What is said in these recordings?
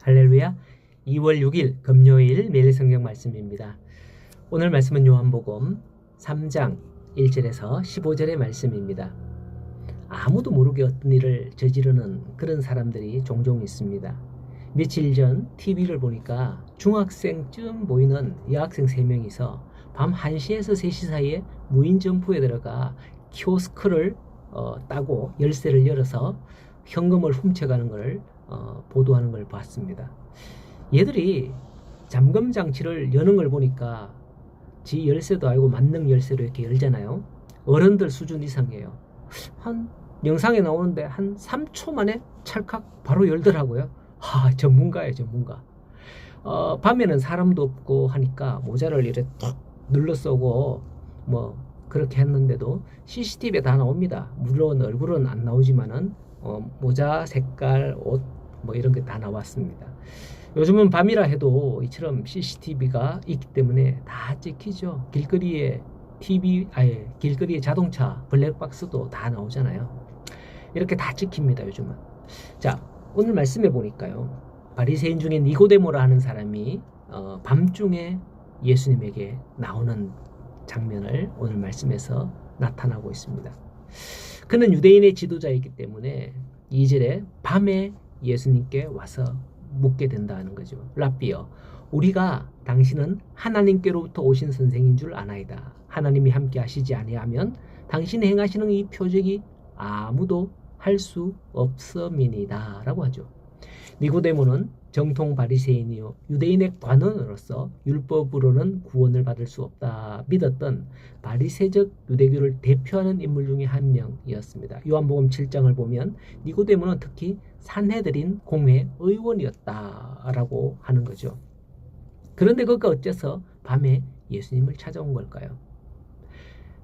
할렐루야. 2월 6일 금요일 매일 성경 말씀입니다. 오늘 말씀은 요한복음 3장 1절에서 15절의 말씀입니다. 아무도 모르게 어떤 일을 저지르는 그런 사람들이 종종 있습니다. 며칠 전 TV를 보니까 중학생쯤 보이는 여학생 3명이서 밤 1시에서 3시 사이에 무인 점포에 들어가 키오스크를 따고 열쇠를 열어서 현금을 훔쳐가는 것을 보도하는 걸 봤습니다. 얘들이 잠금 장치를 여는 걸 보니까 지 열쇠도 알고 만능 열쇠로 이렇게 열잖아요. 어른들 수준 이상이에요. 한 영상에 나오는데 한 3초 만에 찰칵 바로 열더라고요. 전문가예요, 전문가. 밤에는 사람도 없고 하니까 모자를 이렇게 툭 눌러 쏘고 그렇게 했는데도 CCTV에 다 나옵니다. 물론 얼굴은 안 나오지만은 모자 색깔, 옷 이런 게 다 나왔습니다. 요즘은 밤이라 해도 이처럼 CCTV가 있기 때문에 다 찍히죠. 길거리에 길거리에 자동차 블랙박스도 다 나오잖아요. 이렇게 다 찍힙니다, 요즘은. 자, 오늘 말씀해 보니까요. 바리새인 중에 니고데모라 하는 사람이 밤중에 예수님에게 나오는 장면을 오늘 말씀에서 나타나고 있습니다. 그는 유대인의 지도자이기 때문에 2절에 밤에 예수님께 와서 묻게 된다는 거죠. 랍비여, 우리가 당신은 하나님께로부터 오신 선생인 줄 아나이다. 하나님이 함께 하시지 아니하면 당신이 행하시는 이 표적이 아무도 할 수 없음이니이다 라고 하죠. 니고데모는 정통 바리새인이요 유대인의 관원으로서 율법으로는 구원을 받을 수 없다 믿었던 바리새적 유대교를 대표하는 인물 중에 한 명이었습니다. 요한복음 7장을 보면 니고데모는 특히 산헤드린 공회 의원이었다라고 하는 거죠. 그런데 그가 어째서 밤에 예수님을 찾아온 걸까요?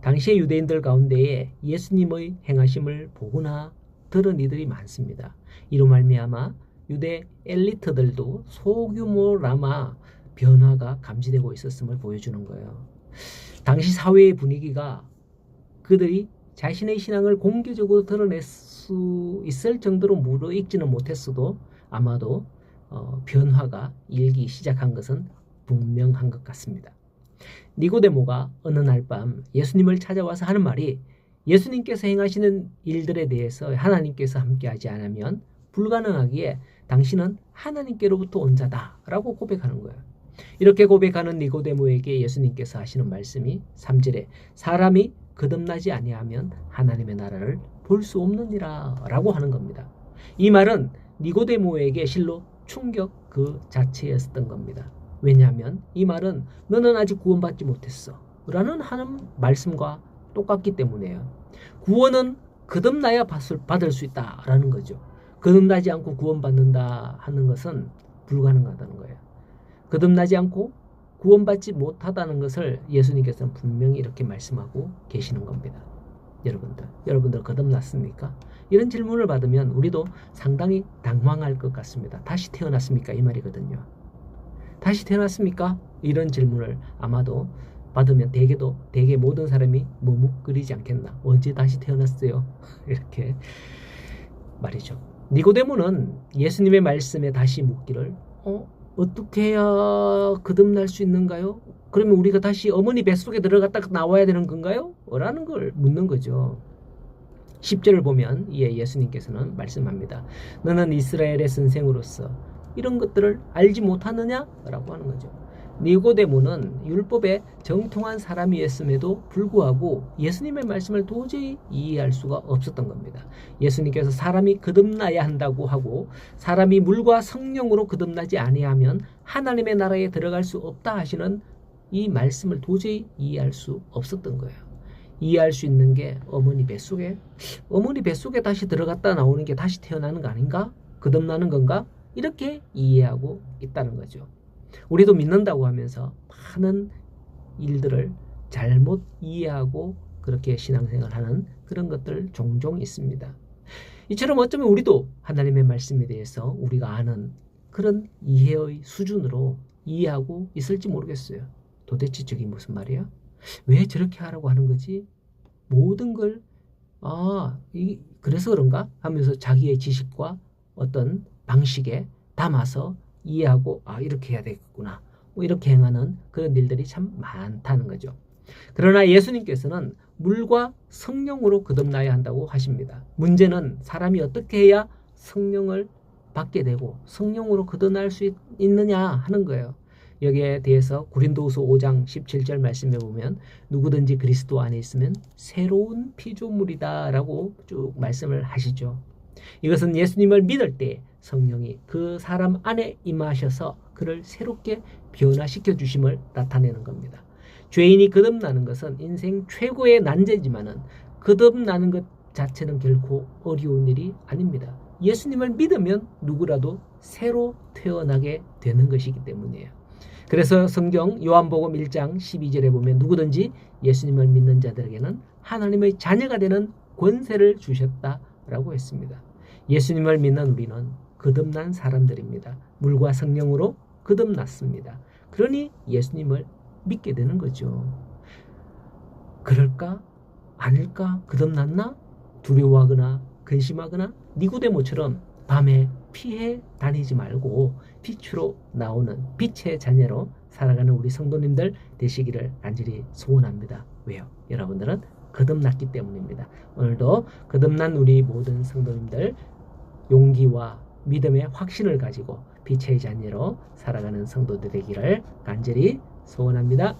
당시의 유대인들 가운데에 예수님의 행하심을 보거나 들은 이들이 많습니다. 이로 말미암아 유대 엘리트들도 소규모라마 변화가 감지되고 있었음을 보여주는 거예요. 당시 사회의 분위기가 그들이 자신의 신앙을 공개적으로 드러낼 수 있을 정도로 무르익지는 못했어도 아마도 변화가 일기 시작한 것은 분명한 것 같습니다. 니고데모가 어느 날 밤 예수님을 찾아와서 하는 말이 예수님께서 행하시는 일들에 대해서 하나님께서 함께하지 않으면 불가능하기에 당신은 하나님께로부터 온 자다라고 고백하는 거예요. 이렇게 고백하는 니고데모에게 예수님께서 하시는 말씀이 3절에 사람이 거듭나지 아니하면 하나님의 나라를 볼 수 없느니라 라고 하는 겁니다. 이 말은 니고데모에게 실로 충격 그 자체였던 겁니다. 왜냐하면 이 말은 너는 아직 구원받지 못했어 라는 하는 말씀과 똑같기 때문에요. 구원은 거듭나야 받을 수 있다라는 거죠. 거듭나지 않고 구원받는다 하는 것은 불가능하다는 거예요. 거듭나지 않고 구원받지 못하다는 것을 예수님께서는 분명히 이렇게 말씀하고 계시는 겁니다. 여러분들 거듭났습니까? 이런 질문을 받으면 우리도 상당히 당황할 것 같습니다. 다시 태어났습니까? 이 말이거든요. 다시 태어났습니까? 이런 질문을 아마도 받으면 대개 모든 사람이 머뭇거리지 않겠나? 언제 다시 태어났어요? 이렇게 말이죠. 니고데모는 예수님의 말씀에 다시 묻기를 어떻게 해야 거듭날 수 있는가요? 그러면 우리가 다시 어머니 뱃속에 들어갔다가 나와야 되는 건가요? 라는 걸 묻는 거죠. 10절을 보면 예수님께서는 말씀합니다. 너는 이스라엘의 선생으로서 이런 것들을 알지 못하느냐? 라고 하는 거죠. 니고데모는 율법에 정통한 사람이었음에도 불구하고 예수님의 말씀을 도저히 이해할 수가 없었던 겁니다. 예수님께서 사람이 거듭나야 한다고 하고 사람이 물과 성령으로 거듭나지 아니하면 하나님의 나라에 들어갈 수 없다 하시는 이 말씀을 도저히 이해할 수 없었던 거예요. 이해할 수 있는 게 어머니 뱃속에 다시 들어갔다 나오는 게 다시 태어나는 거 아닌가? 거듭나는 건가? 이렇게 이해하고 있다는 거죠. 우리도 믿는다고 하면서 많은 일들을 잘못 이해하고 그렇게 신앙생활하는 그런 것들 종종 있습니다. 이처럼 어쩌면 우리도 하나님의 말씀에 대해서 우리가 아는 그런 이해의 수준으로 이해하고 있을지 모르겠어요. 도대체 저게 무슨 말이야? 왜 저렇게 하라고 하는 거지? 모든 걸 그래서 그런가? 하면서 자기의 지식과 어떤 방식에 담아서 이해하고 이렇게 해야 되겠구나. 뭐 이렇게 행하는 그런 일들이 참 많다는 거죠. 그러나 예수님께서는 물과 성령으로 거듭나야 한다고 하십니다. 문제는 사람이 어떻게 해야 성령을 받게 되고 성령으로 거듭날 수 있느냐 하는 거예요. 여기에 대해서 고린도후서 5장 17절 말씀에 보면 누구든지 그리스도 안에 있으면 새로운 피조물이다 라고 쭉 말씀을 하시죠. 이것은 예수님을 믿을 때 성령이 그 사람 안에 임하셔서 그를 새롭게 변화시켜 주심을 나타내는 겁니다. 죄인이 거듭나는 것은 인생 최고의 난제지만은 거듭나는 것 자체는 결코 어려운 일이 아닙니다. 예수님을 믿으면 누구라도 새로 태어나게 되는 것이기 때문이에요. 그래서 성경 요한복음 1장 12절에 보면 누구든지 예수님을 믿는 자들에게는 하나님의 자녀가 되는 권세를 주셨다라고 했습니다. 예수님을 믿는 우리는 거듭난 사람들입니다. 물과 성령으로 거듭났습니다. 그러니 예수님을 믿게 되는 거죠. 그럴까? 아닐까? 거듭났나? 두려워하거나 근심하거나 니고데모처럼 밤에 피해 다니지 말고 빛으로 나오는 빛의 자녀로 살아가는 우리 성도님들 되시기를 간절히 소원합니다. 왜요? 여러분들은 거듭났기 때문입니다. 오늘도 거듭난 우리 모든 성도님들 용기와 믿음의 확신을 가지고 빛의 자녀로 살아가는 성도들 되기를 간절히 소원합니다.